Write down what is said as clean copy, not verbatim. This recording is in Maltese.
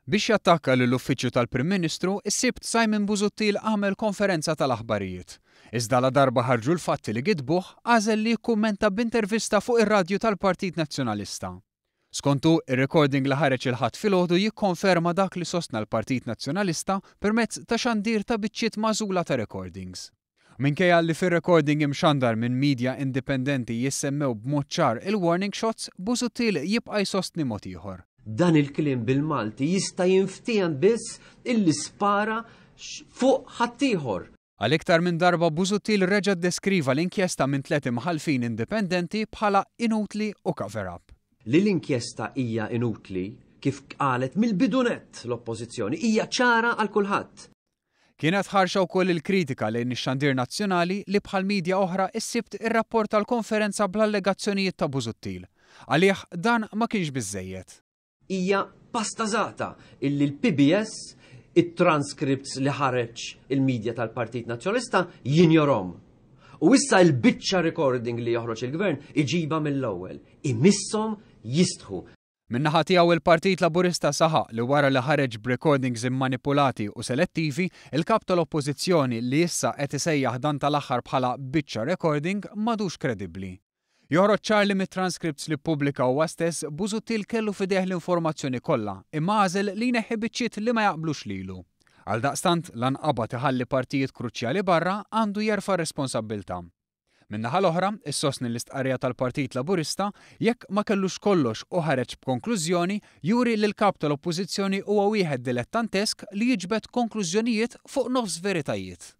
Biex jattakka lill-uffiċċju tal-Prim Ministru, is-Sibt Simon Busuttil għamel konferenza tal-aħbarijiet. Iżda la darba ħarġu l-fatti li gidbuh għażel li jikkummenta b'intervista fuq ir-radju tal-Partit Nazzjonalista. Skontu, ir-recording li ħareġ il-ħadd filgħodu jikkonferma dak li sostna l-Partit Nazzjonalista permezz ta' xandir ta' biċċiet magħżula ta' recordings. Minkejja li fir-recording imxandar minn midja indipendenti jissemmew b'mod ċar il-warning shots, Busuttil jibqa' jsostni mod ieħor. Dan il-kliem bil-Malti jista' jinftiem biss illi spara fuq ħaddieħor. Għal-iktar minn darba Busuttil reġa' ddeskriva l-inkjesta minn 3 imħalfin indipendenti bħala inutli u cover-up. Li l-inkjesta hija inutli, kif qalet mill-bidunet l-oppożizzjoni, hija ċara għal kulħadd. Kienet ħarxa wkoll il-kritika lejn ix-xandir nazzjonali li bħal midja oħra issibt ir-rapport tal-konferenza bl-allegazzjonijiet ta' Busuttil. Għalih dan ma kienx biżżejjed. Hija pastażata illi l-PBS it-transcripts li ħareġ il-medja tal-Partit Nazzjonalista jinjorom. U issa l-biċċa recording li joħroġ il-Gvern iġiba mill-ewwel, imisshom jistħu. Min-naħa tiegħu il-Partit Laburista saħaq li wara li ħareġ b'recordings immanipulati u selettivi, il-kap tal-Oppożizzjoni li issa qed isejjaħ dan tal-aħħar bħala biċċa recording m'għadux kredibbli. Joħroġ ċar li mit-transcripts li ppubblika huwa stess Busuttil kellu fideh l-informazzjoni kollha, imma għażel li jneħħi biċċiet li ma jaqblux lilu. Għaldaqstant lan qabad iħalli partijiet kruċjali barra għandu jerfa' responsabbiltà. Min-naħa l-oħra, issostni l-istqarrija tal-Partit Laburista jekk ma kellux kollox u ħareġ b'konklużjoni juri li l-kap tal-Oppożizzjoni huwa wieħed dilettantesk li jiġbed konklużjonijiet fuq nofs veritajiet.